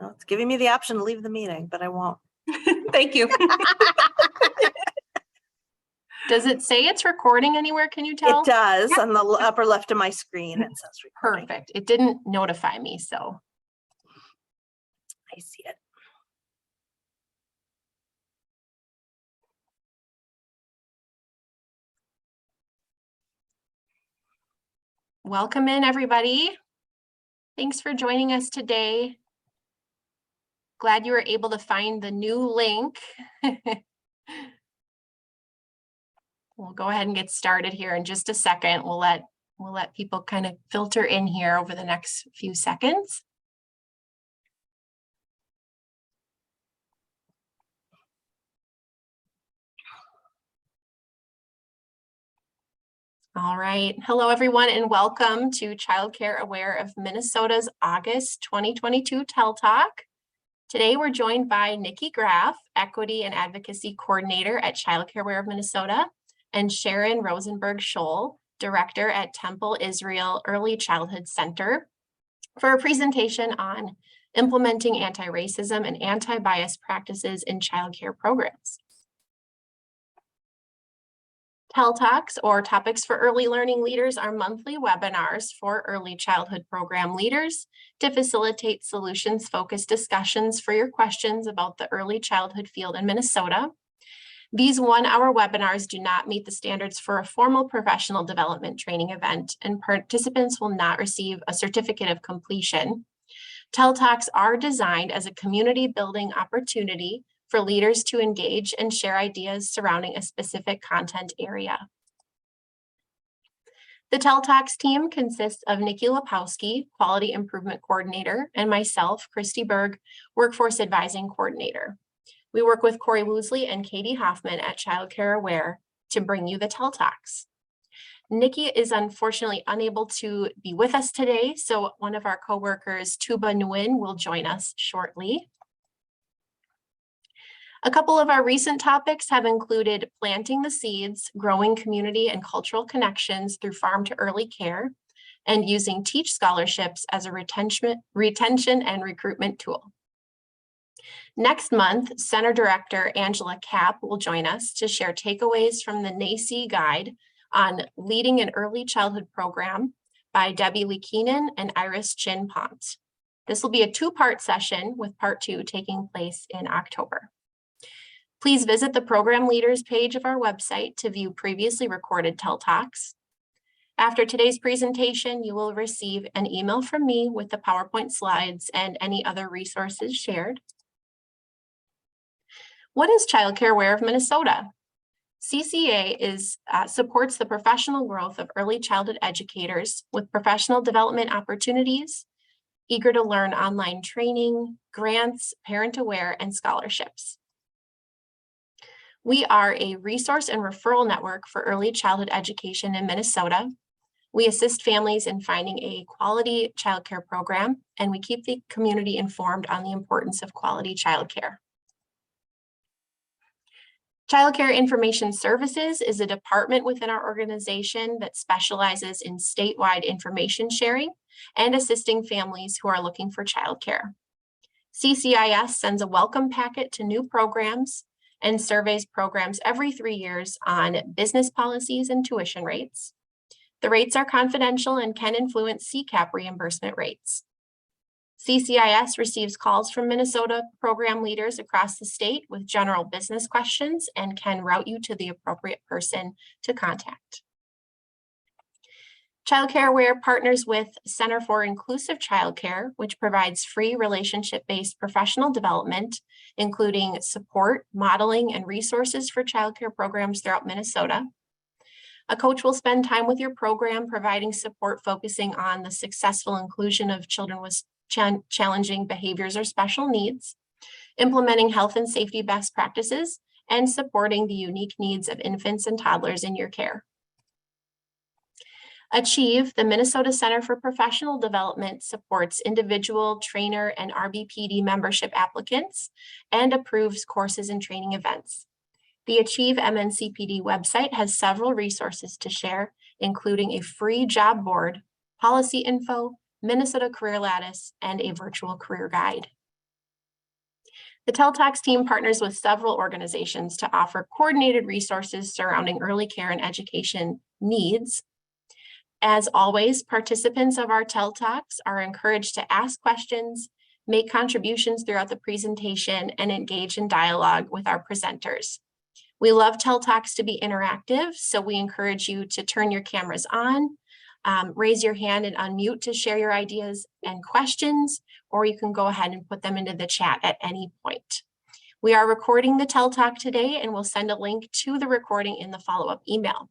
Well, it's giving me the option to leave the meeting, but I won't. Thank you. Does it say it's recording anywhere? Can you tell? It does. On the upper left of my screen, it says recording. Perfect. It didn't notify me, so. I see it. Welcome in, everybody. Thanks for joining us today. Glad you were able to find the new link. We'll go ahead and get started here in just a second. We'll let people kind of filter in here over the next few seconds. All right. Hello, everyone, and welcome to Childcare Aware of Minnesota's August 2022 Tell Talk. Today, we're joined by Nikki Graf, Equity and Advocacy Coordinator at Childcare Aware of Minnesota, and Sharon Rosenberg-Scholl, Director at Temple Israel Early Childhood Center, for a presentation on implementing anti-racism and anti-bias practices in childcare programs. Tell Talks, or Topics for Early Learning Leaders, are monthly webinars for early childhood program leaders to facilitate solutions-focused discussions for your questions about the early childhood field in Minnesota. These one-hour webinars do not meet the standards for a formal professional development training event, and participants will not receive a certificate of completion. Tell Talks are designed as a community-building opportunity for leaders to engage and share ideas surrounding a specific content area. The Tell Talks team consists of Nikki Lapowski, Quality Improvement Coordinator, and myself, Christy Berg, Workforce Advising Coordinator. We work with Corey Woosley and Katie Hoffman at Childcare Aware to bring you the Tell Talks. Nikki is unfortunately unable to be with us today, so one of our coworkers, Tuba Nguyen, will join us shortly. A couple of our recent topics have included planting the seeds, growing community and cultural connections through farm to early care, and using Teach scholarships as a retention and recruitment tool. Next month, Center Director Angela Kapp will join us to share takeaways from the NACCE guide on leading an early childhood program by Debbie Lee Keenan and Iris Chin Pont. This will be a two-part session, with part 2 taking place in October. Please visit the program leaders page of our website to view previously recorded Tell Talks. After today's presentation, you will receive an email from me with the PowerPoint slides and any other resources shared. What is Childcare Aware of Minnesota? CCA supports the professional growth of early childhood educators with professional development opportunities, eager to learn online training, grants, parent aware, and scholarships. We are a resource and referral network for early childhood education in Minnesota. We assist families in finding a quality childcare program, and we keep the community informed on the importance of quality childcare. Childcare Information Services is a department within our organization that specializes in statewide information sharing and assisting families who are looking for childcare. CCIS sends a welcome packet to new programs and surveys programs every 3 years on business policies and tuition rates. The rates are confidential and can influence CCAP reimbursement rates. CCIS receives calls from Minnesota program leaders across the state with general business questions and can route you to the appropriate person to contact. Childcare Aware partners with Center for Inclusive Childcare, which provides free relationship-based professional development, including support, modeling, and resources for childcare programs throughout Minnesota. A coach will spend time with your program, providing support focusing on the successful inclusion of children with challenging behaviors or special needs, implementing health and safety best practices, and supporting the unique needs of infants and toddlers in your care. Achieve, the Minnesota Center for Professional Development, supports individual, trainer, and RBPD membership applicants and approves courses and training events. The Achieve MNCPD website has several resources to share, including a free job board, policy info, Minnesota Career Lattice, and a virtual career guide. The Tell Talks team partners with several organizations to offer coordinated resources surrounding early care and education needs. As always, participants of our Tell Talks are encouraged to ask questions, make contributions throughout the presentation, and engage in dialogue with our presenters. We love Tell Talks to be interactive, so we encourage you to turn your cameras on, raise your hand and unmute to share your ideas and questions, or you can go ahead and put them into the chat at any point. We are recording the Tell Talk today, and we'll send a link to the recording in the follow-up email.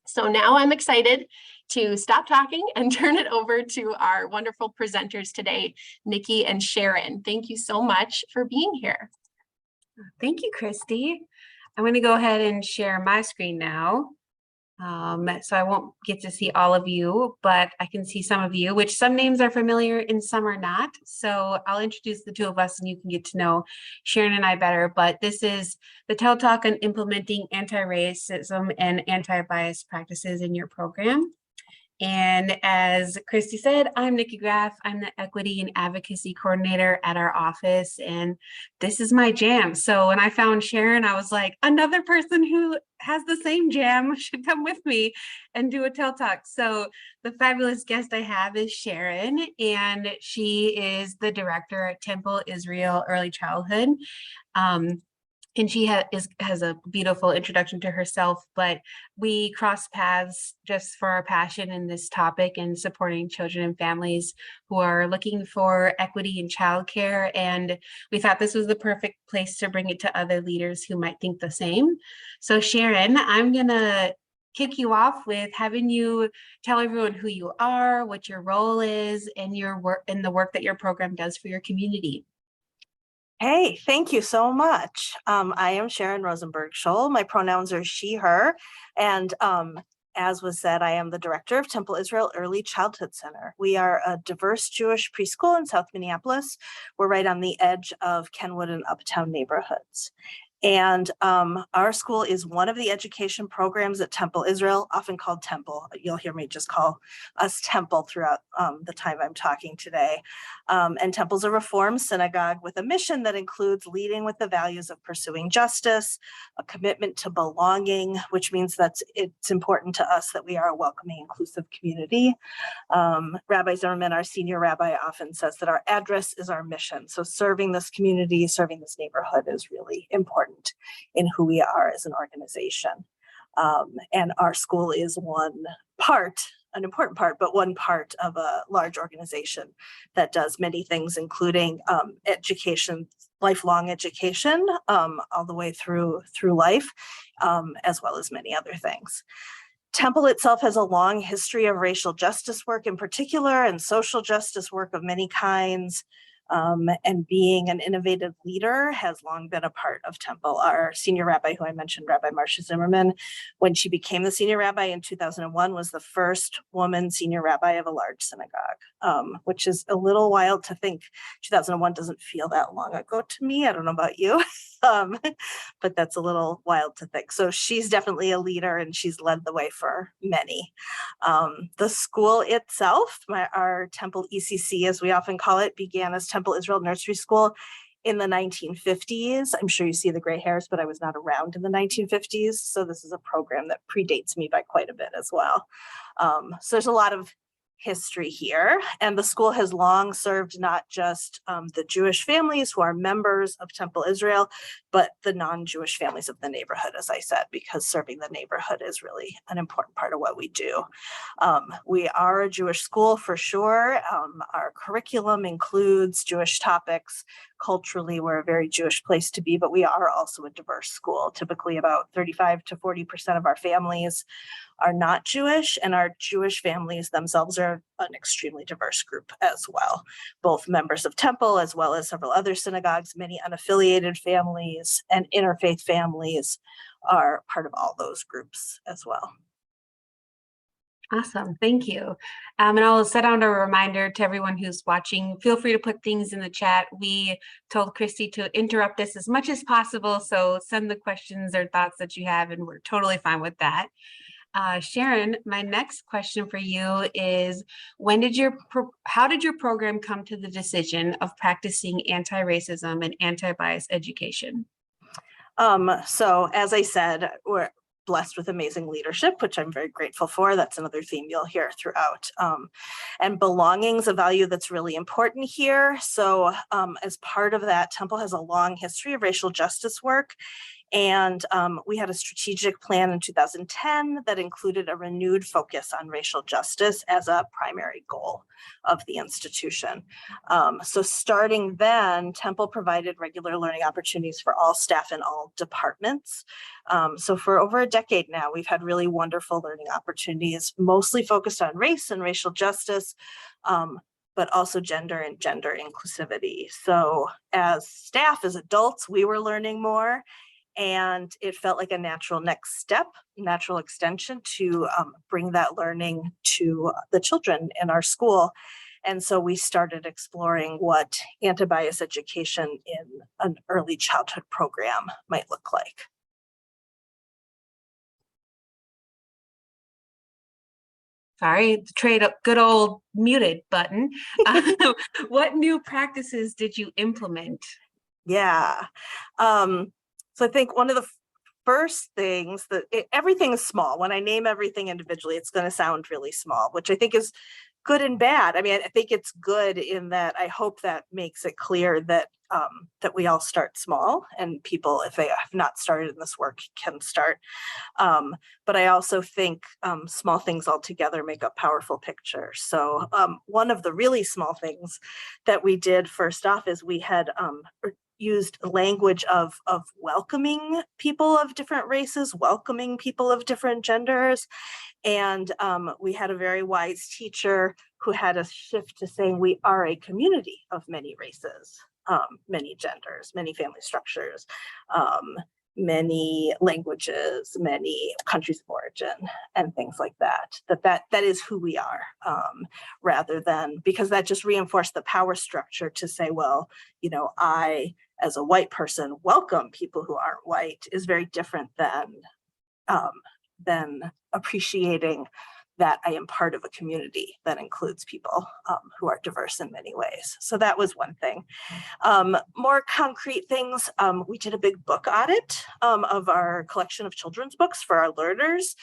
So now I'm excited to stop talking and turn it over to our wonderful presenters today, Nikki and Sharon. Thank you so much for being here. Thank you, Christy. I'm going to go ahead and share my screen now. So I won't get to see all of you, but I can see some of you, which some names are familiar and some are not. So I'll introduce the two of us and you can get to know Sharon and I better. But this is the Tell Talk on implementing anti-racism and anti-bias practices in your program. And as Christy said, I'm Nikki Graf. I'm the Equity and Advocacy Coordinator at our office, and this is my jam. So when I found Sharon, I was like, another person who has the same jam should come with me and do a Tell Talk. So the fabulous guest I have is Sharon, and she is the director at Temple Israel Early Childhood. And she has a beautiful introduction to herself, but we cross paths just for our passion in this topic and supporting children and families who are looking for equity in childcare. And we thought this was the perfect place to bring it to other leaders who might think the same. So Sharon, I'm gonna kick you off with having you tell everyone who you are, what your role is, and your work and the work that your program does for your community. Hey, thank you so much. I am Sharon Rosenberg-Scholl. My pronouns are she, her. And as was said, I am the director of Temple Israel Early Childhood Center. We are a diverse Jewish preschool in South Minneapolis. We're right on the edge of Kenwood and Uptown neighborhoods. And our school is one of the education programs at Temple Israel, often called Temple. You'll hear me just call us Temple throughout the time I'm talking today. And Temple's a Reform synagogue with a mission that includes leading with the values of pursuing justice, a commitment to belonging, which means that it's important to us that we are a welcoming, inclusive community. Rabbi Zimmerman, our senior rabbi, often says that our address is our mission. So serving this community, serving this neighborhood is really important in who we are as an organization. And our school is one part, an important part, but one part of a large organization that does many things, including education, lifelong education, all the way through life, as well as many other things. Temple itself has a long history of racial justice work in particular, and social justice work of many kinds. And being an innovative leader has long been a part of Temple. Our senior rabbi, who I mentioned, Rabbi Marcia Zimmerman, when she became the senior rabbi in 2001, was the first woman senior rabbi of a large synagogue, which is a little wild to think. 2001 doesn't feel that long ago to me. I don't know about you, but that's a little wild to think. So she's definitely a leader, and she's led the way for many. The school itself, our Temple ECC, as we often call it, began as Temple Israel Nursery School in the 1950s. I'm sure you see the gray hairs, but I was not around in the 1950s. So this is a program that predates me by quite a bit as well. So there's a lot of history here, and the school has long served not just the Jewish families who are members of Temple Israel, but the non-Jewish families of the neighborhood, as I said, because serving the neighborhood is really an important part of what we do. We are a Jewish school for sure. Our curriculum includes Jewish topics. Culturally, we're a very Jewish place to be, but we are also a diverse school. Typically about 35 to 40% of our families are not Jewish, and our Jewish families themselves are an extremely diverse group as well. Both members of Temple, as well as several other synagogues, many unaffiliated families and interfaith families are part of all those groups as well. Awesome, thank you. And I'll set out a reminder to everyone who's watching, feel free to put things in the chat. We told Christy to interrupt this as much as possible, so send the questions or thoughts that you have, and we're totally fine with that. Sharon, my next question for you is, how did your program come to the decision of practicing anti-racism and anti-bias education? So as I said, we're blessed with amazing leadership, which I'm very grateful for. That's another theme you'll hear throughout. And belonging is a value that's really important here. So as part of that, Temple has a long history of racial justice work. And we had a strategic plan in 2010 that included a renewed focus on racial justice as a primary goal of the institution. So starting then, Temple provided regular learning opportunities for all staff in all departments. So for over a decade now, we've had really wonderful learning opportunities, mostly focused on race and racial justice, but also gender and gender inclusivity. So as staff, as adults, we were learning more. And it felt like a natural next step, natural extension to bring that learning to the children in our school. And so we started exploring what anti-bias education in an early childhood program might look like. Sorry, trade up good old muted button. What new practices did you implement? Yeah. So I think one of the first things that everything is small. When I name everything individually, it's going to sound really small, which I think is good and bad. I mean, I think it's good in that I hope that makes it clear that that we all start small, and people, if they have not started in this work, can start. But I also think small things all together make a powerful picture. So one of the really small things that we did first off is we had used language of welcoming people of different races, welcoming people of different genders. And we had a very wise teacher who had us shift to saying we are a community of many races, many genders, many family structures, many languages, many countries of origin, and things like that. That is who we are, rather than, because that just reinforced the power structure to say, well, you know, I, as a white person, welcome people who aren't white, is very different than appreciating that I am part of a community that includes people who are diverse in many ways. So that was one thing. More concrete things, we did a big book audit of our collection of children's books for our learners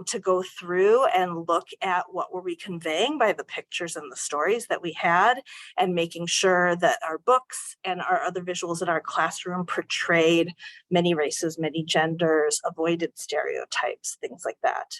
to go through and look at what were we conveying by the pictures and the stories that we had, and making sure that our books and our other visuals in our classroom portrayed many races, many genders, avoided stereotypes, things like that.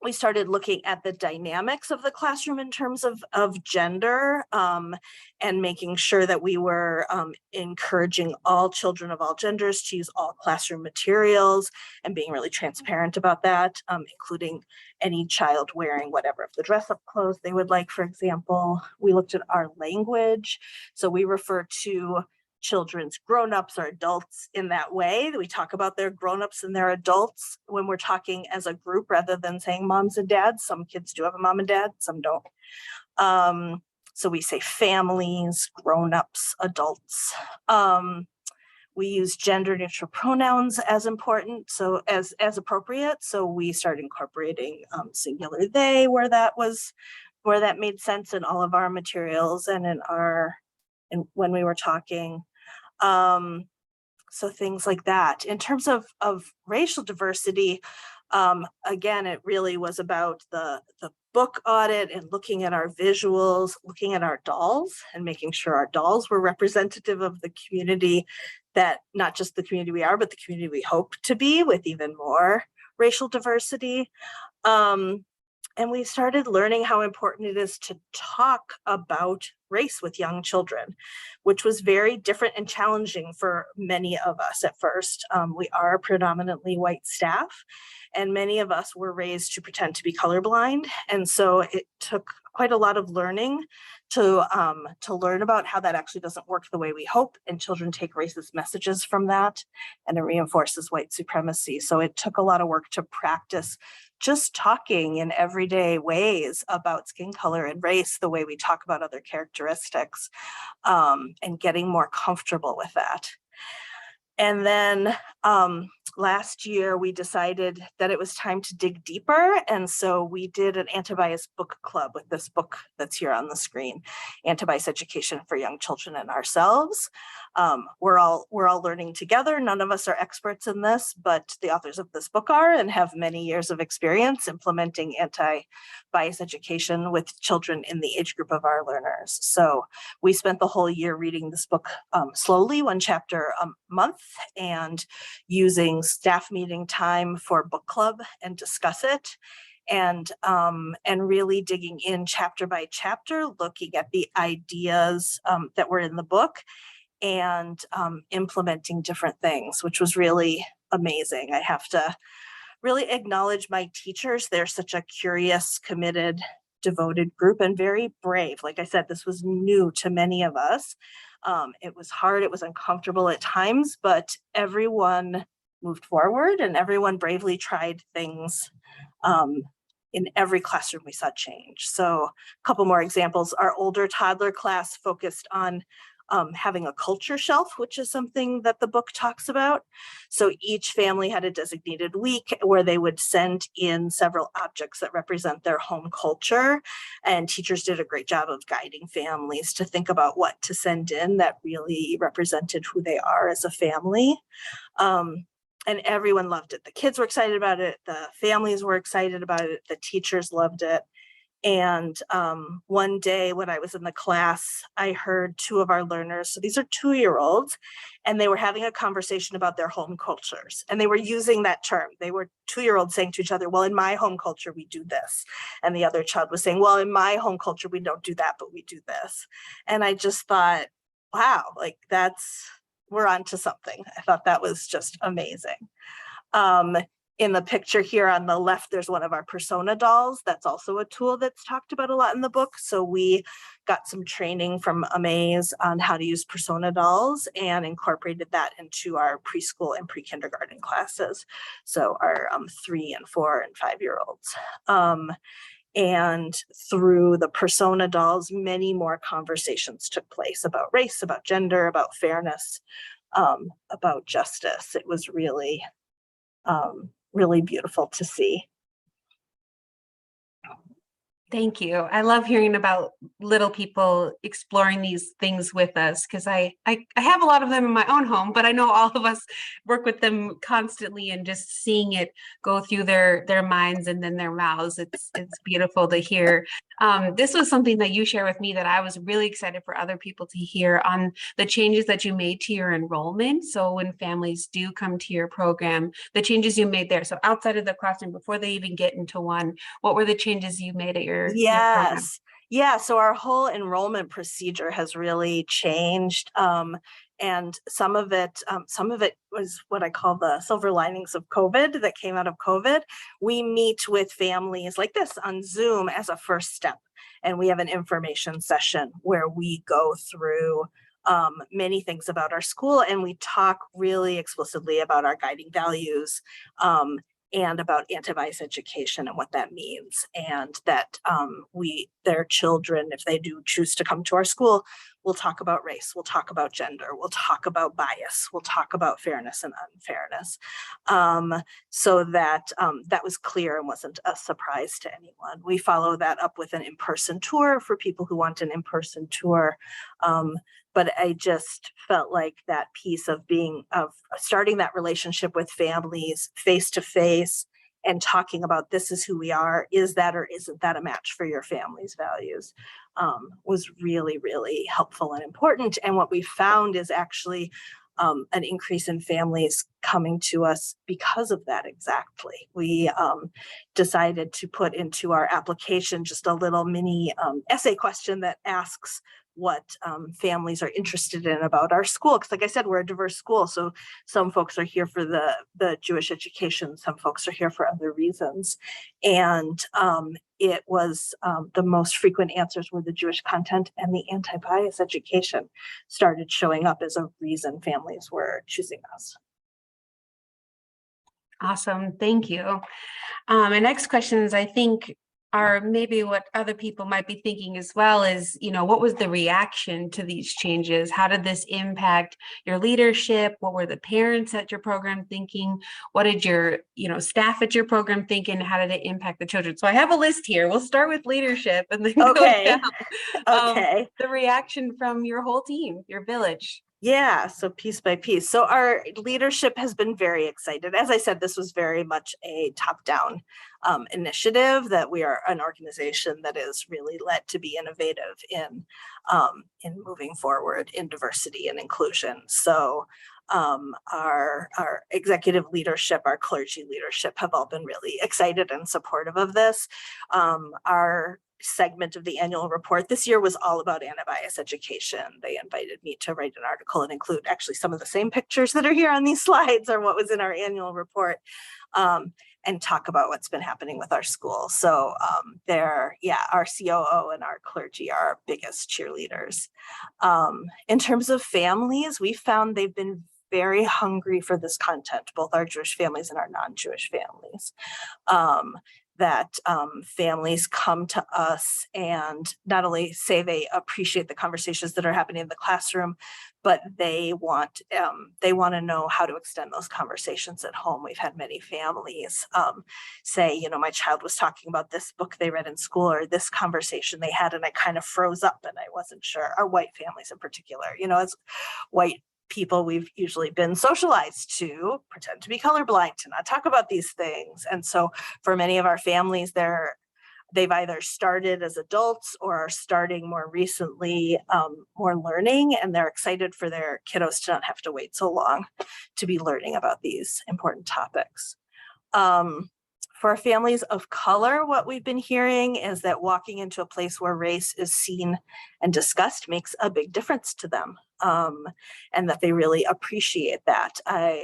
We started looking at the dynamics of the classroom in terms of gender, and making sure that we were encouraging all children of all genders to use all classroom materials, and being really transparent about that, including any child wearing whatever of the dress-up clothes they would like, for example. We looked at our language. So we refer to children's grown-ups or adults in that way. We talk about their grown-ups and their adults when we're talking as a group, rather than saying moms and dads. Some kids do have a mom and dad, some don't. So we say families, grown-ups, adults. We use gender neutral pronouns as important, so as appropriate. So we started incorporating singular they where that made sense in all of our materials and when we were talking. So things like that. In terms of racial diversity, again, it really was about the book audit and looking at our visuals, looking at our dolls and making sure our dolls were representative of the community, that not just the community we are, but the community we hope to be, with even more racial diversity. And we started learning how important it is to talk about race with young children, which was very different and challenging for many of us at first. We are predominantly white staff, and many of us were raised to pretend to be colorblind. And so it took quite a lot of learning to learn about how that actually doesn't work the way we hope, and children take racist messages from that, and it reinforces white supremacy. So it took a lot of work to practice just talking in everyday ways about skin color and race the way we talk about other characteristics, and getting more comfortable with that. And then last year, we decided that it was time to dig deeper. And so we did an anti-bias book club with this book that's here on the screen, Anti-Bias Education for Young Children and Ourselves. We're all learning together. None of us are experts in this, but the authors of this book are and have many years of experience implementing anti-bias education with children in the age group of our learners. So we spent the whole year reading this book slowly, one chapter a month, and using staff meeting time for book club and discuss it, and really digging in chapter by chapter, looking at the ideas that were in the book and implementing different things, which was really amazing. I have to really acknowledge my teachers. They're such a curious, committed, devoted group and very brave. Like I said, this was new to many of us. It was hard, it was uncomfortable at times, but everyone moved forward and everyone bravely tried things. In every classroom we saw change. So a couple more examples. Our older toddler class focused on having a culture shelf, which is something that the book talks about. So each family had a designated week where they would send in several objects that represent their home culture. And teachers did a great job of guiding families to think about what to send in that really represented who they are as a family. And everyone loved it. The kids were excited about it. The families were excited about it. The teachers loved it. And one day when I was in the class, I heard two of our learners, so these are 2-year-olds, and they were having a conversation about their home cultures. And they were using that term. They were 2-year-olds saying to each other, well, in my home culture, we do this. And the other child was saying, well, in my home culture, we don't do that, but we do this. And I just thought, wow, like we're onto something. I thought that was just amazing. In the picture here on the left, there's one of our persona dolls. That's also a tool that's talked about a lot in the book. So we got some training from Amaze on how to use persona dolls and incorporated that into our preschool and pre-kindergarten classes. So our 3 and 4 and 5-year-olds. And through the persona dolls, many more conversations took place about race, about gender, about fairness, about justice. It was really, really beautiful to see. Thank you. I love hearing about little people exploring these things with us, because I have a lot of them in my own home, but I know all of us work with them constantly, and just seeing it go through their minds and then their mouths, it's beautiful to hear. This was something that you shared with me that I was really excited for other people to hear on the changes that you made to your enrollment. So when families do come to your program, the changes you made there. So outside of the classroom, before they even get into one, what were the changes you made at your program? Yes. Yeah. So our whole enrollment procedure has really changed. And some of it was what I call the silver linings of COVID that came out of COVID. We meet with families like this on Zoom as a first step. And we have an information session where we go through many things about our school, and we talk really explicitly about our guiding values, and about anti-bias education and what that means. And that their children, if they do choose to come to our school, we'll talk about race, we'll talk about gender, we'll talk about bias, we'll talk about fairness and unfairness. So that that was clear and wasn't a surprise to anyone. We follow that up with an in-person tour for people who want an in-person tour. But I just felt like that piece of starting that relationship with families face to face and talking about, this is who we are, is that or isn't that a match for your family's values, was really, really helpful and important. And what we found is actually an increase in families coming to us because of that exactly. We decided to put into our application just a little mini essay question that asks what families are interested in about our school. Because like I said, we're a diverse school. So some folks are here for the Jewish education, some folks are here for other reasons. And it was the most frequent answers were the Jewish content, and the anti-bias education started showing up as a reason families were choosing us. Awesome, thank you. My next question is, I think Or maybe what other people might be thinking as well is, what was the reaction to these changes? How did this impact your leadership? What were the parents at your program thinking? What did your, staff at your program think, and how did it impact the children? So I have a list here. We'll start with leadership and then go Okay. down. Okay. The reaction from your whole team, your village. Yeah, so piece by piece. So our leadership has been very excited. As I said, this was very much a top-down initiative, that we are an organization that is really led to be innovative in moving forward in diversity and inclusion. So our executive leadership, our clergy leadership have all been really excited and supportive of this. Our segment of the annual report this year was all about anti-bias education. They invited me to write an article and include actually some of the same pictures that are here on these slides are what was in our annual report, and talk about what's been happening with our school. So our COO and our clergy are our biggest cheerleaders. In terms of families, we found they've been very hungry for this content, both our Jewish families and our non-Jewish families. That families come to us and not only say they appreciate the conversations that are happening in the classroom, but they want to know how to extend those conversations at home. We've had many families say, my child was talking about this book they read in school, or this conversation they had, and I kind of froze up and I wasn't sure. Our white families in particular, as white people, we've usually been socialized to pretend to be colorblind, to not talk about these things. And so for many of our families, they've either started as adults or are starting more recently, more learning, and they're excited for their kiddos to not have to wait so long to be learning about these important topics. For families of color, what we've been hearing is that walking into a place where race is seen and discussed makes a big difference to them, and that they really appreciate that.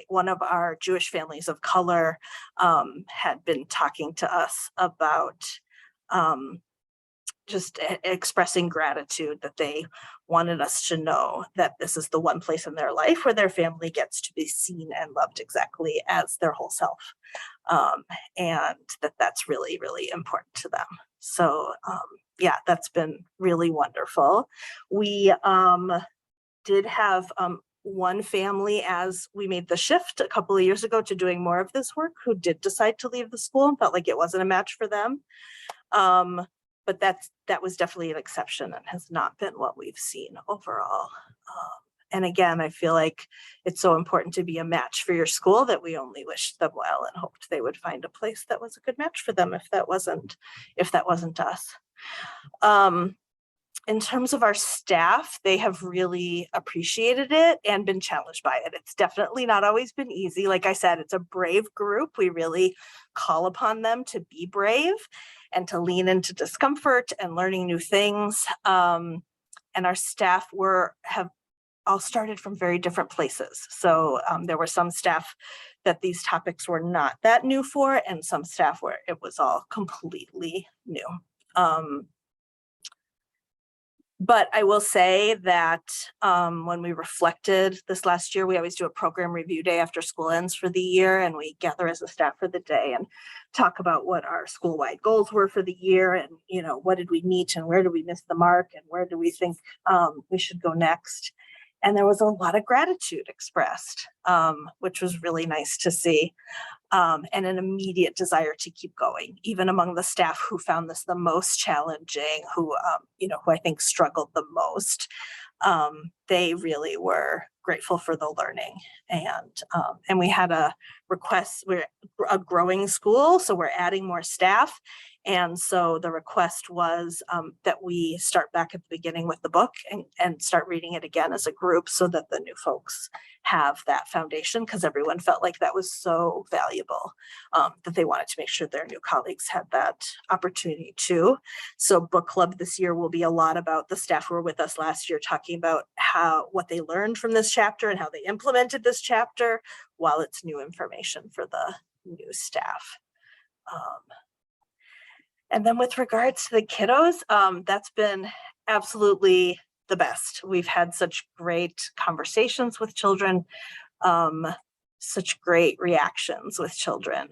One of our Jewish families of color had been talking to us about just expressing gratitude, that they wanted us to know that this is the one place in their life where their family gets to be seen and loved exactly as their whole self. And that's really, really important to them. So that's been really wonderful. We did have one family, as we made the shift a couple of years ago to doing more of this work, who did decide to leave the school and felt like it wasn't a match for them. But that was definitely an exception and has not been what we've seen overall. And again, I feel like it's so important to be a match for your school that we only wished them well and hoped they would find a place that was a good match for them if that wasn't us. In terms of our staff, they have really appreciated it and been challenged by it. It's definitely not always been easy. Like I said, it's a brave group. We really call upon them to be brave and to lean into discomfort and learning new things. And our staff have all started from very different places. So there were some staff that these topics were not that new for, and some staff where it was all completely new. But I will say that when we reflected this last year, we always do a program review day after school ends for the year, and we gather as a staff for the day and talk about what our school-wide goals were for the year, and what did we meet and where did we miss the mark and where do we think we should go next. And there was a lot of gratitude expressed, which was really nice to see. And an immediate desire to keep going, even among the staff who found this the most challenging, who I think struggled the most. They really were grateful for the learning. And we had a request. We're a growing school, so we're adding more staff. And so the request was that we start back at the beginning with the book and start reading it again as a group so that the new folks have that foundation, because everyone felt like that was so valuable, that they wanted to make sure their new colleagues had that opportunity too. So book club this year will be a lot about the staff who were with us last year, talking about what they learned from this chapter and how they implemented this chapter, while it's new information for the new staff. And then with regards to the kiddos, that's been absolutely the best. We've had such great conversations with children, such great reactions with children.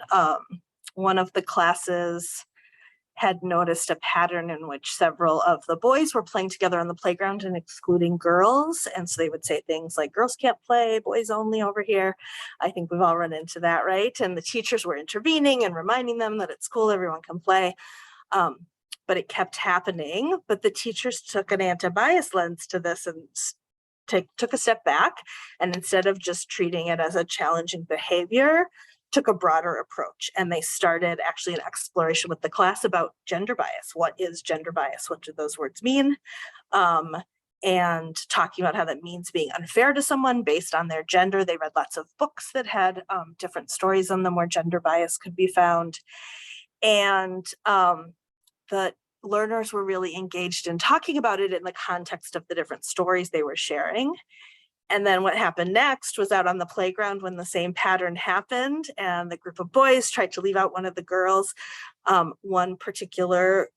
One of the classes had noticed a pattern in which several of the boys were playing together on the playground and excluding girls. And so they would say things like, girls can't play, boys only over here. I think we've all run into that, right? And the teachers were intervening and reminding them that at school everyone can play. But it kept happening. But the teachers took an anti-bias lens to this and took a step back. And instead of just treating it as a challenging behavior, took a broader approach, and they started actually an exploration with the class about gender bias. What is gender bias? What do those words mean? And talking about how that means being unfair to someone based on their gender. They read lots of books that had different stories in them where gender bias could be found. And the learners were really engaged in talking about it in the context of the different stories they were sharing. And then what happened next was out on the playground when the same pattern happened and the group of boys tried to leave out one of the girls. One particular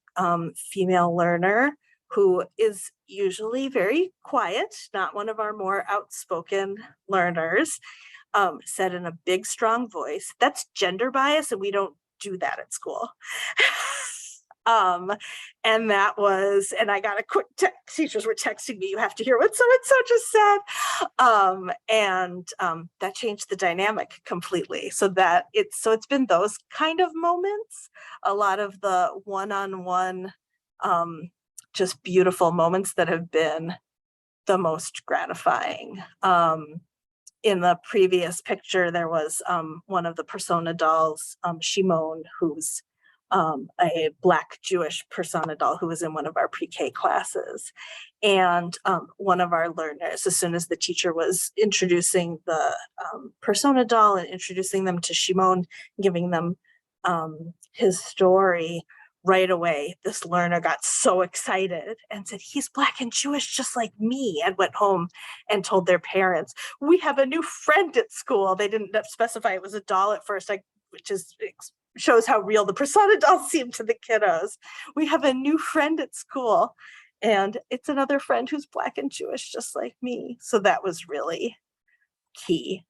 female learner who is usually very quiet, not one of our more outspoken learners, said in a big, strong voice, "That's gender bias and we don't do that at school." And that was, and I got a quick text, teachers were texting me, "You have to hear what so-and-so just said." That changed the dynamic completely. So it's been those kind of moments, a lot of the one-on-one, just beautiful moments that have been the most gratifying. In the previous picture, there was one of the persona dolls, Shimon, who's a Black Jewish persona doll who was in one of our pre-K classes. And one of our learners, as soon as the teacher was introducing the persona doll and introducing them to Shimon, giving them his story, right away, this learner got so excited and said, "He's Black and Jewish just like me," and went home and told their parents, "We have a new friend at school." They didn't specify it was a doll at first, which shows how real the persona dolls seem to the kiddos. "We have a new friend at school, and it's another friend who's Black and Jewish just like me." So that was really key.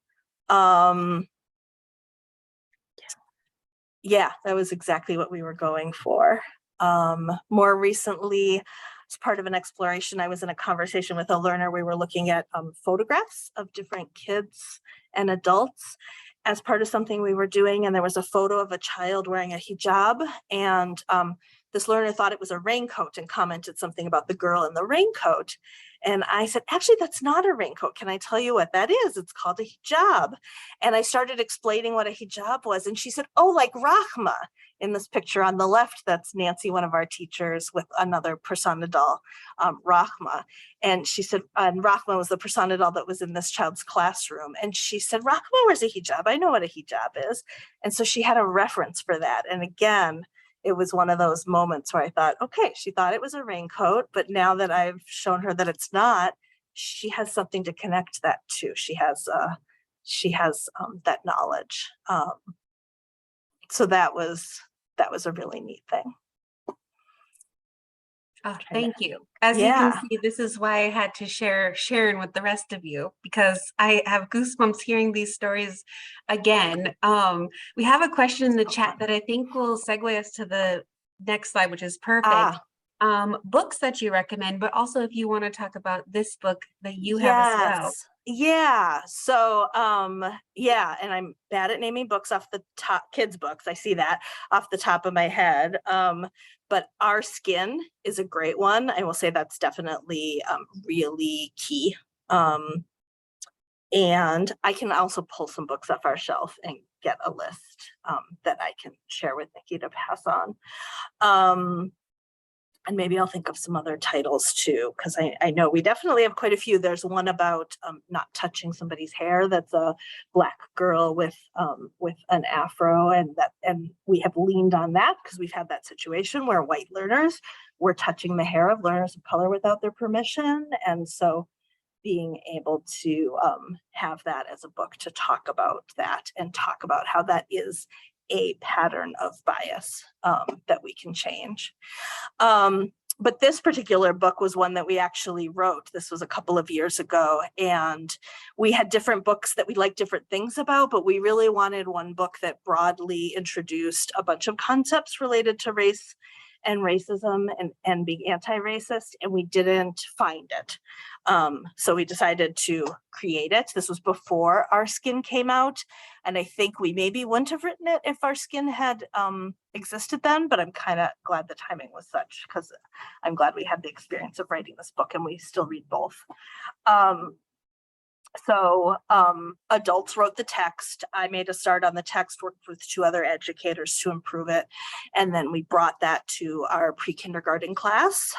Yeah, that was exactly what we were going for. More recently, as part of an exploration, I was in a conversation with a learner. We were looking at photographs of different kids and adults as part of something we were doing. And there was a photo of a child wearing a hijab. And this learner thought it was a raincoat and commented something about the girl in the raincoat. And I said, "Actually, that's not a raincoat. Can I tell you what that is? It's called a hijab." And I started explaining what a hijab was. And she said, "Oh, like Rahma." In this picture on the left, that's Nancy, one of our teachers, with another persona doll, Rahma. And she said, and Rahma was the persona doll that was in this child's classroom. And she said, "Rahma wears a hijab. I know what a hijab is." And so she had a reference for that. And again, it was one of those moments where I thought, okay, she thought it was a raincoat, but now that I've shown her that it's not, she has something to connect that to. She has that knowledge. So that was a really neat thing. Oh, thank you. As you Yeah. can see, this is why I had to share Sharon with the rest of you, because I have goosebumps hearing these stories again. We have a question in the chat that I think will segue us to the next slide, which is perfect. Books that you recommend, but also if you want to talk about this book that you have as well. Yeah. So, yeah, and I'm bad at naming books off the top, kids' books. I see that off the top of my head. But Our Skin is a great one. I will say that's definitely really key. And I can also pull some books off our shelf and get a list that I can share with Nikki to pass on. And maybe I'll think of some other titles too, because I know we definitely have quite a few. There's one about not touching somebody's hair. That's a Black girl with an afro, and we have leaned on that because we've had that situation where white learners were touching the hair of learners of color without their permission, and so being able to have that as a book to talk about that and talk about how that is a pattern of bias that we can change. but this particular book was one that we actually wrote. This was a couple of years ago, and we had different books that we liked different things about, but we really wanted one book that broadly introduced a bunch of concepts related to race and racism and being anti-racist, and we didn't find it. So we decided to create it. This was before Our Skin came out, and I think we maybe wouldn't have written it if Our Skin had existed then, but I'm kind of glad the timing was such, because I'm glad we had the experience of writing this book, and we still read both. Adults wrote the text. I made a start on the text, worked with 2 other educators to improve it. And then we brought that to our pre-kindergarten class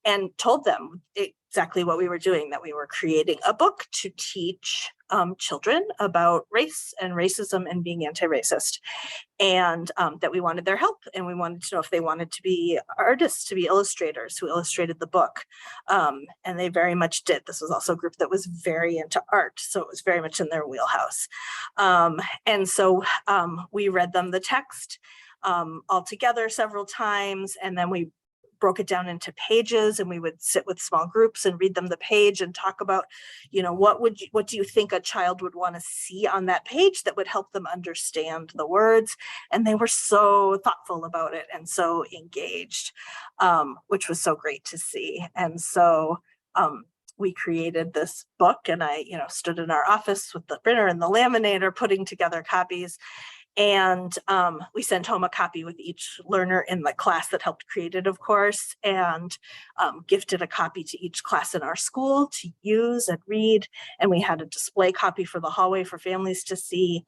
and told them exactly what we were doing, that we were creating a book to teach children about race and racism and being anti-racist, and that we wanted their help, and we wanted to know if they wanted to be artists, to be illustrators who illustrated the book, and they very much did. This was also a group that was very into art, so it was very much in their wheelhouse. And so we read them the text all together several times, and then we broke it down into pages, and we would sit with small groups and read them the page and talk about, what do you think a child would want to see on that page that would help them understand the words? And they were so thoughtful about it and so engaged, which was so great to see. And so we created this book, and I, stood in our office with the printer and the laminator putting together copies. And we sent home a copy with each learner in the class that helped create it, of course, and gifted a copy to each class in our school to use and read. And we had a display copy for the hallway for families to see.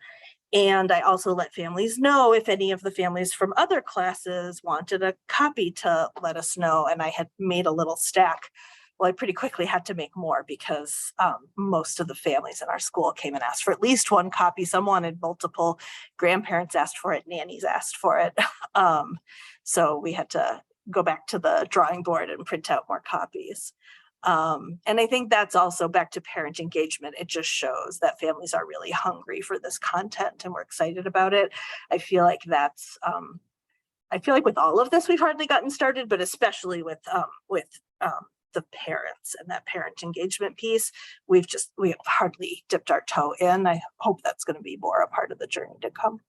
And I also let families know if any of the families from other classes wanted a copy to let us know. And I had made a little stack. Well, I pretty quickly had to make more, because most of the families in our school came and asked for at least one copy. Some wanted multiple. Grandparents asked for it. Nannies asked for it. So we had to go back to the drawing board and print out more copies. And I think that's also back to parent engagement. It just shows that families are really hungry for this content, and we're excited about it. I feel like with all of this, we've hardly gotten started, but especially with the parents and that parent engagement piece, we have hardly dipped our toe in. I hope that's going to be more a part of the journey to come.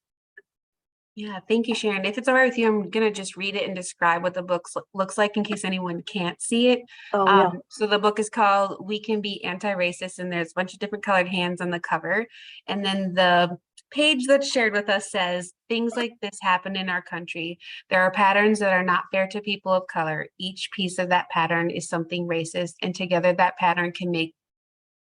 Yeah, thank you, Sharon. If it's all right with you, I'm going to just read it and describe what the book looks like in case anyone can't see it. Oh, yeah. So the book is called We Can Be Anti-Racist, and there's a bunch of different colored hands on the cover. And then the page that's shared with us says, things like this happen in our country. There are patterns that are not fair to people of color. Each piece of that pattern is something racist, and together that pattern can make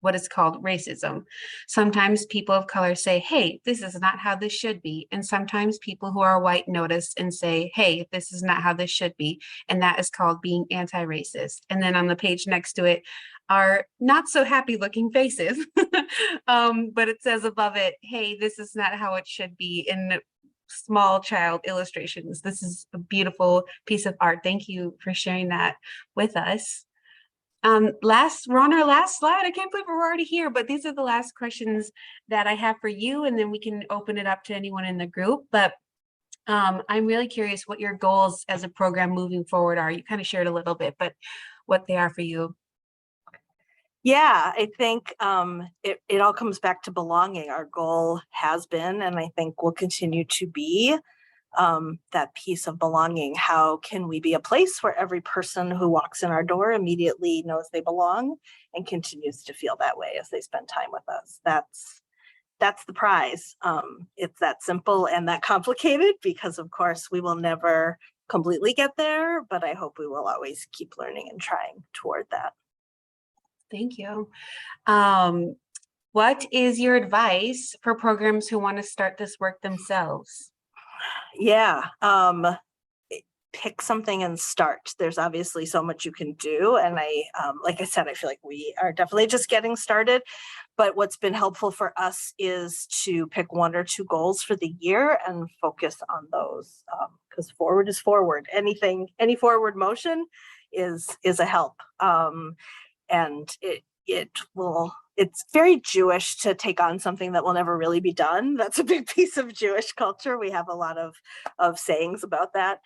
what is called racism. Sometimes people of color say, hey, this is not how this should be. And sometimes people who are white notice and say, hey, this is not how this should be. And that is called being anti-racist. And then on the page next to it are not so happy looking faces, but it says above it, hey, this is not how it should be, in small child illustrations. This is a beautiful piece of art. Thank you for sharing that with us. We're on our last slide. I can't believe we're already here, but these are the last questions that I have for you, and then we can open it up to anyone in the group. But I'm really curious what your goals as a program moving forward are. You kind of shared a little bit, but what they are for you. Yeah, I think it all comes back to belonging. Our goal has been, and I think will continue to be, that piece of belonging. How can we be a place where every person who walks in our door immediately knows they belong and continues to feel that way as they spend time with us? That's the prize. It's that simple and that complicated, because of course we will never completely get there, but I hope we will always keep learning and trying toward that. Thank you. What is your advice for programs who want to start this work themselves? Yeah, pick something and start. There's obviously so much you can do. And like I said, I feel like we are definitely just getting started. But what's been helpful for us is to pick 1 or 2 goals for the year and focus on those, because forward is forward. Any forward motion is a help. And it will it's very Jewish to take on something that will never really be done. That's a big piece of Jewish culture. We have a lot of sayings about that.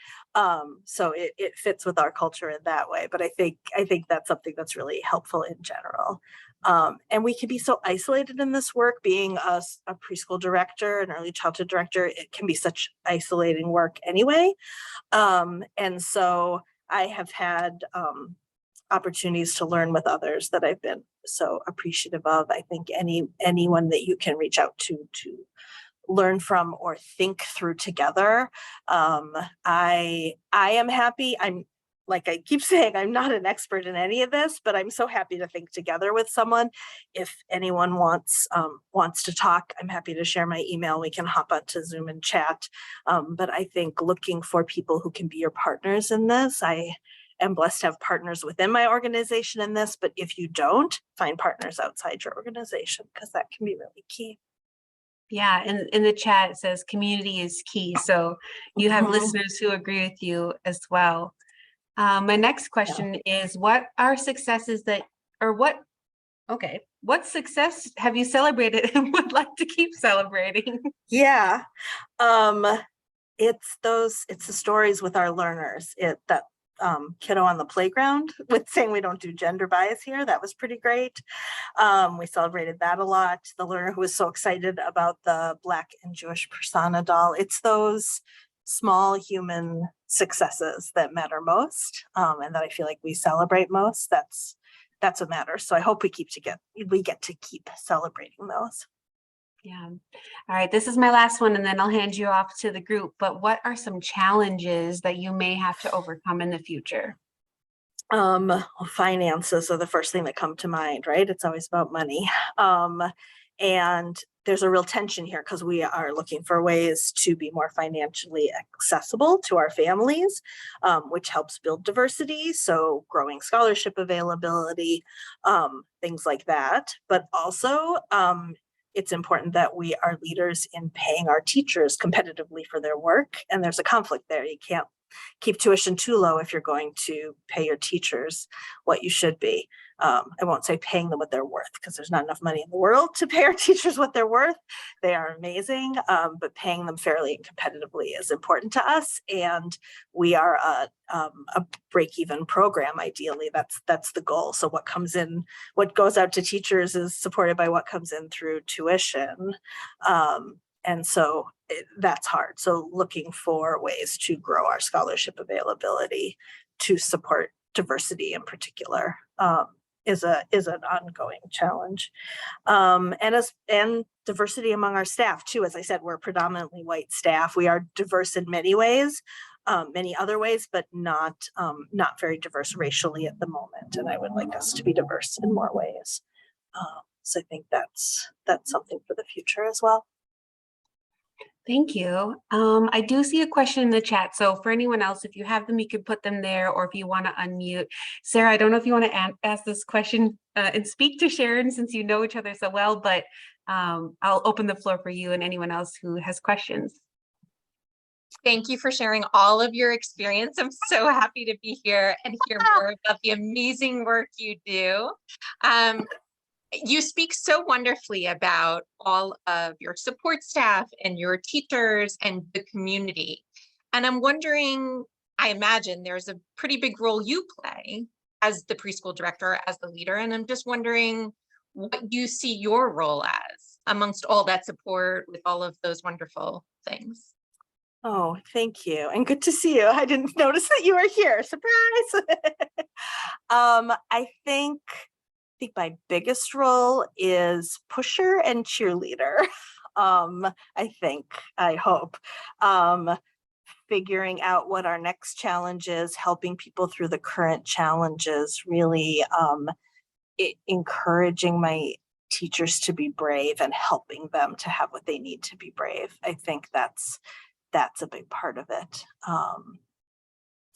So it fits with our culture in that way. But I think that's something that's really helpful in general. And we can be so isolated in this work. Being a preschool director, an early childhood director, it can be such isolating work anyway. And so I have had opportunities to learn with others that I've been so appreciative of. I think anyone that you can reach out to learn from or think through together. I am happy. I'm, like I keep saying, I'm not an expert in any of this, but I'm so happy to think together with someone. If anyone wants to talk, I'm happy to share my email. We can hop onto Zoom and chat. But I think looking for people who can be your partners in this, I am blessed to have partners within my organization in this, but if you don't, find partners outside your organization, because that can be really key. Yeah, and in the chat it says community is key. So you have listeners who agree with you as well. My next question is, what are successes what success have you celebrated and would like to keep celebrating? Yeah. It's the stories with our learners. That kiddo on the playground with saying we don't do gender bias here. That was pretty great. We celebrated that a lot. The learner who was so excited about the Black and Jewish persona doll. It's those small human successes that matter most, and that I feel like we celebrate most. That's what matters. So I hope we get to keep celebrating those. Yeah. All right. This is my last one, and then I'll hand you off to the group. But what are some challenges that you may have to overcome in the future? Finances are the first thing that come to mind, right? It's always about money. And there's a real tension here because we are looking for ways to be more financially accessible to our families, which helps build diversity. So growing scholarship availability, things like that. But also, it's important that we are leaders in paying our teachers competitively for their work. And there's a conflict there. You can't keep tuition too low if you're going to pay your teachers what you should be. I won't say paying them what they're worth, because there's not enough money in the world to pay our teachers what they're worth. They are amazing, but paying them fairly and competitively is important to us. And we are a break-even program. Ideally, that's the goal. So what goes out to teachers is supported by what comes in through tuition. And so that's hard. So looking for ways to grow our scholarship availability to support diversity in particular is an ongoing challenge. And diversity among our staff too. As I said, we're predominantly white staff. We are diverse in many ways, many other ways, but not very diverse racially at the moment. And I would like us to be diverse in more ways. So I think that's something for the future as well. Thank you. I do see a question in the chat. So for anyone else, if you have them, you can put them there, or if you want to unmute. Sarah, I don't know if you want to ask this question and speak to Sharon, since you know each other so well, but I'll open the floor for you and anyone else who has questions. Thank you for sharing all of your experience. I'm so happy to be here and hear more about the amazing work you do. You speak so wonderfully about all of your support staff and your teachers and the community. And I'm wondering, I imagine there's a pretty big role you play as the preschool director, as the leader. And I'm just wondering what you see your role as amongst all that support with all of those wonderful things. Oh, thank you. And good to see you. I didn't notice that you were here. Surprise. I think my biggest role is pusher and cheerleader. I hope. Figuring out what our next challenge is, helping people through the current challenges, really encouraging my teachers to be brave and helping them to have what they need to be brave. I think that's a big part of it.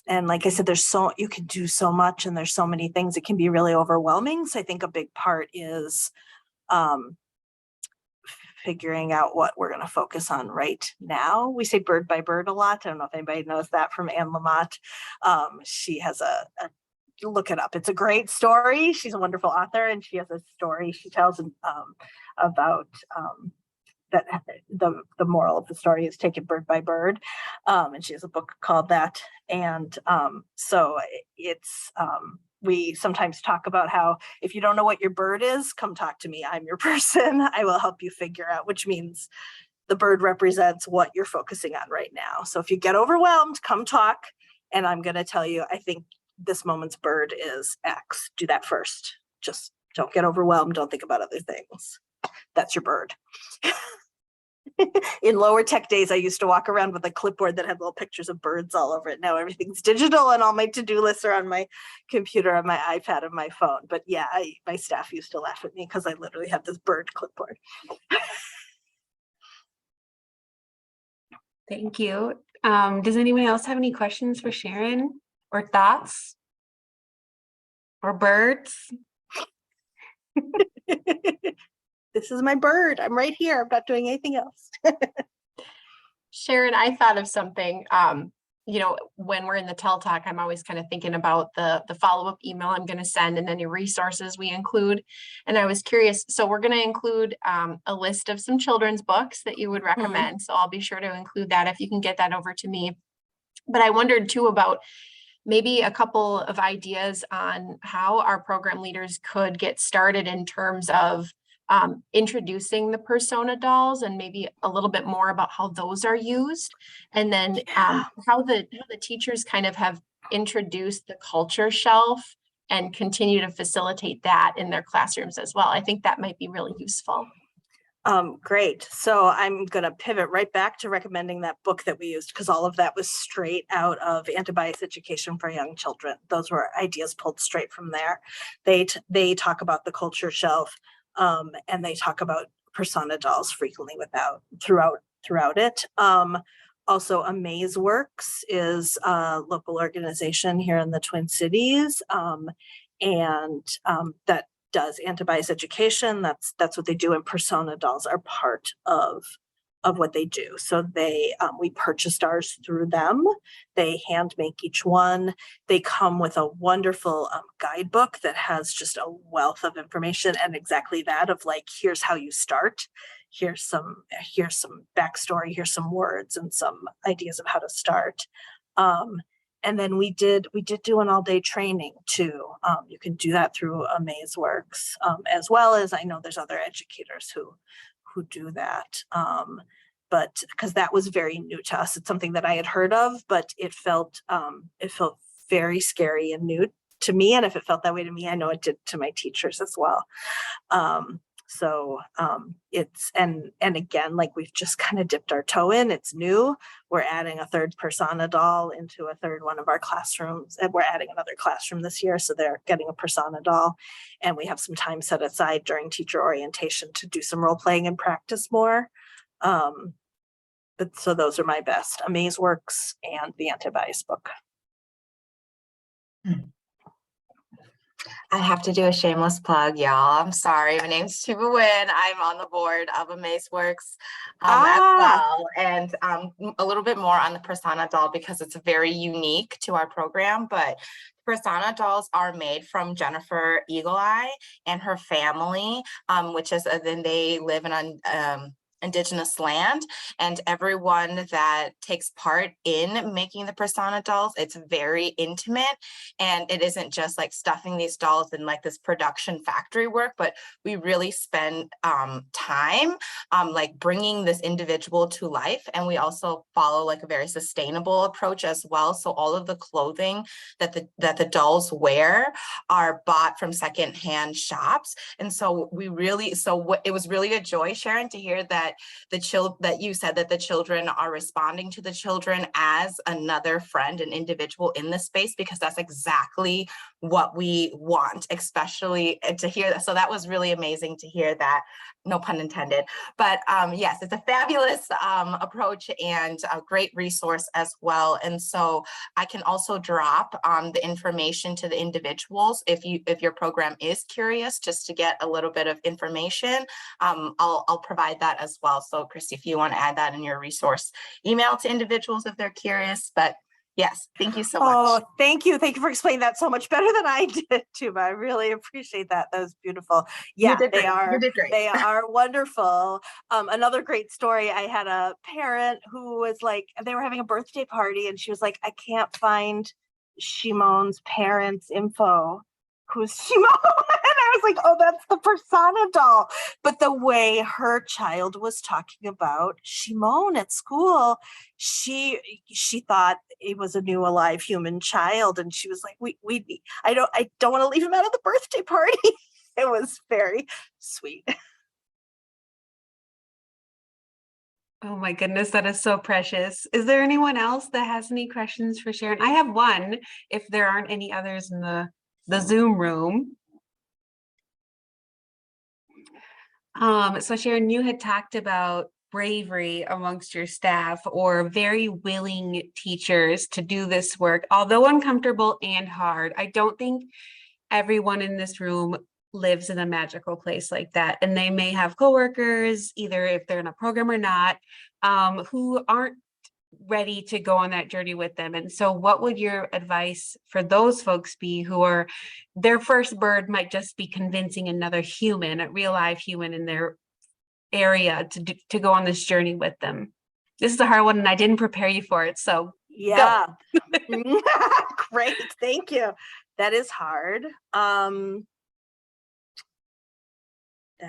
And like I said, you can do so much and there's so many things. It can be really overwhelming. So I think a big part is figuring out what we're going to focus on right now. We say bird by bird a lot. I don't know if anybody knows that from Anne Lamott. She has a look it up. It's a great story. She's a wonderful author, and she has a story she tells about that the moral of the story is take it bird by bird. And she has a book called that. And so it's, we sometimes talk about how if you don't know what your bird is, come talk to me. I'm your person. I will help you figure out, which means the bird represents what you're focusing on right now. So if you get overwhelmed, come talk, and I'm going to tell you, I think this moment's bird is X. Do that first. Just don't get overwhelmed. Don't think about other things. That's your bird. In lower tech days, I used to walk around with a clipboard that had little pictures of birds all over it. Now everything's digital, and all my to-do lists are on my computer, on my iPad, and my phone. But yeah, my staff used to laugh at me because I literally have this bird clipboard. Thank you. Does anyone else have any questions for Sharon or thoughts or birds? This is my bird. I'm right here. I'm not doing anything else. Sharon, I thought of something, you know, when we're in the Tell Talk, I'm always kind of thinking about the follow-up email I'm going to send and any resources we include. And I was curious, so we're going to include a list of some children's books that you would recommend. So I'll be sure to include that if you can get that over to me. But I wondered too about maybe a couple of ideas on how our program leaders could get started in terms of introducing the persona dolls, and maybe a little bit more about how those are used, and then how the teachers kind of have introduced the culture shelf and continue to facilitate that in their classrooms as well. I think that might be really useful. Great. So I'm going to pivot right back to recommending that book that we used, because all of that was straight out of Anti-Bias Education for Young Children. Those were ideas pulled straight from there. They talk about the culture shelf, and they talk about persona dolls frequently throughout it. Also, Amaze Works is a local organization here in the Twin Cities, and that does anti-bias education. That's what they do, and persona dolls are part of what they do. So we purchased ours through them. They hand make each one. They come with a wonderful guidebook that has just a wealth of information, and exactly that of like, here's how you start. Here's some backstory. Here's some words and some ideas of how to start. And then we did do an all-day training too. You can do that through Amaze Works, as well as I know there's other educators who do that. But because that was very new to us, it's something that I had heard of, but it felt very scary and new to me. And if it felt that way to me, I know it did to my teachers as well. It's, and again, like we've just kind of dipped our toe in, it's new. We're adding a third persona doll into a third one of our classrooms, and we're adding another classroom this year. So they're getting a persona doll, and we have some time set aside during teacher orientation to do some role playing and practice more. But so those are my best: Amaze Works and the Anti-Bias book. I have to do a shameless plug, y'all. I'm sorry. My name's Tuba Wynn. I'm on the board of Amaze Works as well. And a little bit more on the persona doll because it's very unique to our program. But persona dolls are made from Jennifer Eagle Eye and her family, which is then they live in Indigenous land, and everyone that takes part in making the persona dolls, it's very intimate, and it isn't just like stuffing these dolls in like this production factory work, but we really spend time like bringing this individual to life. And we also follow like a very sustainable approach as well. So all of the clothing that the dolls wear are bought from secondhand shops. And so it was really a joy, Sharon, to hear that that you said that the children are responding to the children as another friend and individual in this space, because that's exactly what we want, especially to hear that. So that was really amazing to hear that, no pun intended. But yes, it's a fabulous approach and a great resource as well. And so I can also drop the information to the individuals if your program is curious, just to get a little bit of information. I'll provide that as well. So Christy, if you want to add that in your resource email to individuals if they're curious. But Yes, thank you so much. Oh, thank you. Thank you for explaining that so much better than I did, Tuba. I really appreciate that. That was beautiful. You Yeah, did they great. are. You did great. They are wonderful. Another great story. I had a parent who was like, they were having a birthday party, and she was like, I can't find Shimon's parents' info. Who's Shimon? And I was like, oh, that's the persona doll. But the way her child was talking about Shimon at school, she thought it was a new alive human child, and she was like, I don't want to leave him out of the birthday party. It was very sweet. Oh my goodness, that is so precious. Is there anyone else that has any questions for Sharon? I have one, if there aren't any others in the Zoom room. So Sharon, you had talked about bravery amongst your staff, or very willing teachers to do this work, although uncomfortable and hard. I don't think everyone in this room lives in a magical place like that. And they may have coworkers, either if they're in a program or not, who aren't ready to go on that journey with them. And so what would your advice for those folks be, who are, their first bird might just be convincing another human, a real live human in their area, to go on this journey with them? This is a hard one, and I didn't prepare you for it, so Yeah. Great. Thank you. That is hard. That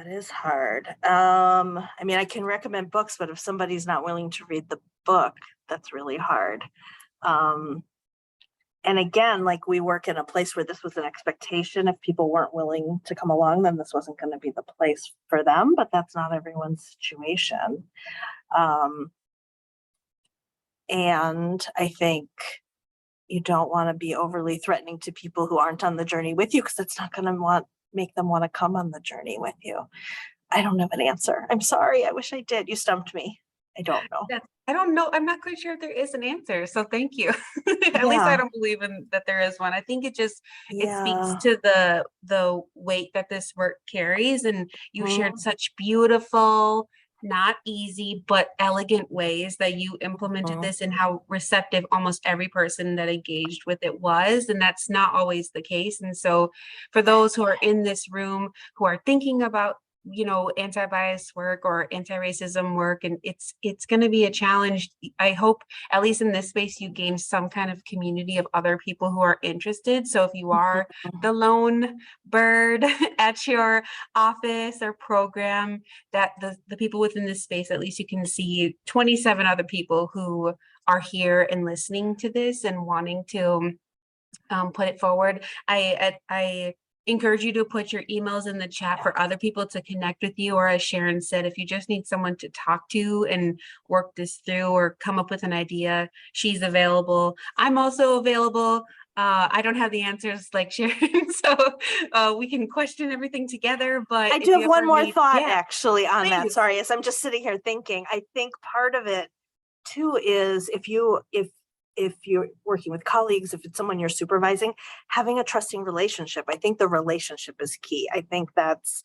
is hard. I mean, I can recommend books, but if somebody's not willing to read the book, that's really hard. And again, like, we work in a place where this was an expectation. If people weren't willing to come along, then this wasn't going to be the place for them, but that's not everyone's situation. And I think you don't want to be overly threatening to people who aren't on the journey with you, because that's not going to make them want to come on the journey with you. I don't have an answer. I'm sorry. I wish I did. You stumped me. I don't know. I don't know. I'm not quite sure if there is an answer. So thank you. At least I don't believe that there is one. I think it just, it speaks to the weight that this work carries. And you shared such beautiful, not easy, but elegant ways that you implemented this, and how receptive almost every person that engaged with it was. And that's not always the case. And so for those who are in this room, who are thinking about, you know, anti-bias work or anti-racism work, and it's going to be a challenge. I hope, at least in this space, you gain some kind of community of other people who are interested. So if you are the lone bird at your office or program, that the people within this space, at least you can see 27 other people who are here and listening to this and wanting to put it forward. I encourage you to put your emails in the chat for other people to connect with you, or as Sharon said, if you just need someone to talk to and work this through or come up with an idea, she's available. I'm also available. I don't have the answers like Sharon, so we can question everything together. But I do have one more thought actually on please. that. Sorry, as I'm just sitting here thinking, I think part of it too is if you're working with colleagues, if it's someone you're supervising, having a trusting relationship. I think the relationship is key. I think that's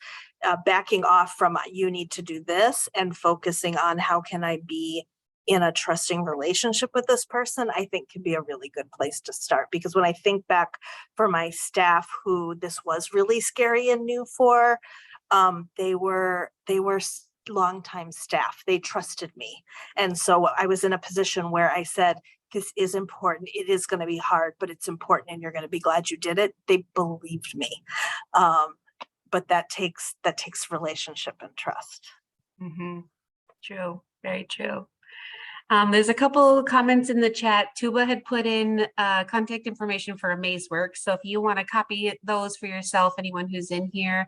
backing off from you need to do this and focusing on how can I be in a trusting relationship with this person, I think can be a really good place to start. Because when I think back for my staff who this was really scary and new for, they were longtime staff. They trusted me. And so I was in a position where I said, this is important. It is going to be hard, but it's important and you're going to be glad you did it. They believed me. But that takes relationship and trust. True. Very true. There's a couple comments in the chat. Tuba had put in contact information for Amazeworks. So if you want to copy those for yourself, anyone who's in here,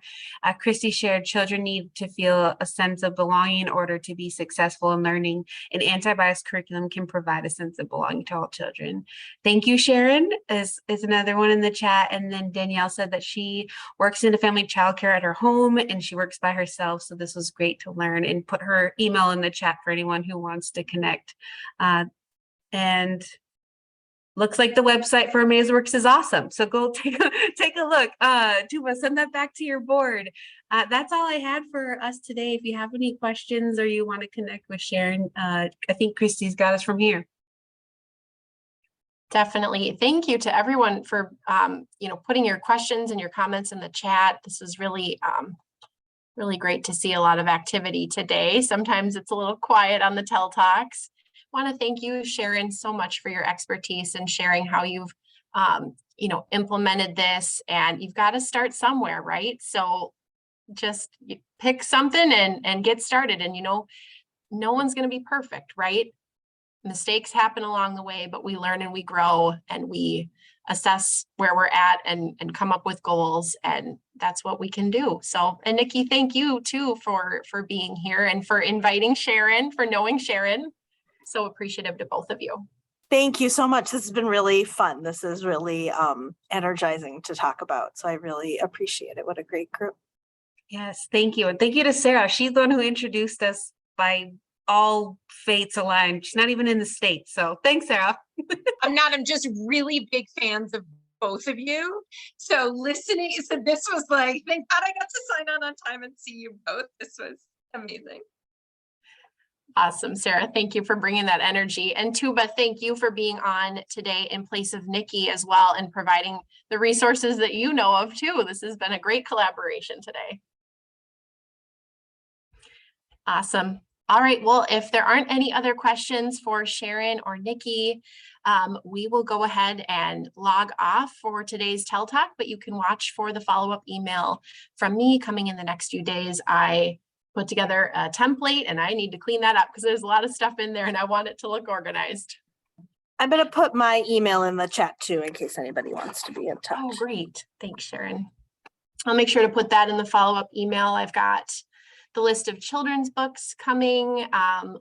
Christy shared, children need to feel a sense of belonging in order to be successful in learning. An anti-bias curriculum can provide a sense of belonging to all children. Thank you, Sharon, is another one in the chat. And then Danielle said that she works in a family childcare at her home and she works by herself. So this was great to learn, and put her email in the chat for anyone who wants to connect. And looks like the website for Amazeworks is awesome. So go take a look. Tuba, send that back to your board. That's all I had for us today. If you have any questions or you want to connect with Sharon, I think Christy's got us from here. Definitely. Thank you to everyone for, putting your questions and your comments in the chat. This is really, really great to see a lot of activity today. Sometimes it's a little quiet on the Tell Talks. Want to thank you, Sharon, so much for your expertise and sharing how you've, implemented this, and you've got to start somewhere, right? So just pick something and get started. And, no one's going to be perfect, right? Mistakes happen along the way, but we learn and we grow and we assess where we're at and come up with goals, and that's what we can do. So, and Nikki, thank you too for being here and for inviting Sharon, for knowing Sharon. So appreciative to both of you. Thank you so much. This has been really fun. This is really energizing to talk about. So I really appreciate it. What a great group. Yes, thank you. And thank you to Sarah. She's the one who introduced us by all fates aligned. She's not even in the States. So thanks, Sarah. I'm just really big fans of both of you. So listening, so this was like, thank God I got to sign on time and see you both. This was amazing. Awesome, Sarah. Thank you for bringing that energy. And Tuba, thank you for being on today in place of Nikki as well and providing the resources that you know of too. This has been a great collaboration today. Awesome. All right. Well, if there aren't any other questions for Sharon or Nikki, we will go ahead and log off for today's Tell Talk, but you can watch for the follow-up email from me coming in the next few days. I put together a template and I need to clean that up because there's a lot of stuff in there and I want it to look organized. I'm going to put my email in the chat too, in case anybody wants to be in touch. Oh, great. Thanks, Sharon. I'll make sure to put that in the follow-up email. I've got the list of children's books coming,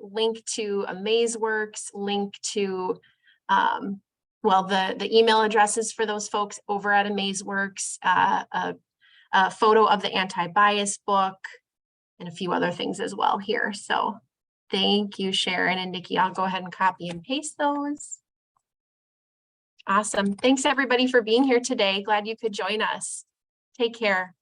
link to AmazeWorks, link to, the email addresses for those folks over at AmazeWorks, a photo of the anti-bias book, and a few other things as well here. So thank you, Sharon and Nikki. I'll go ahead and copy and paste those. Awesome. Thanks everybody for being here today. Glad you could join us. Take care.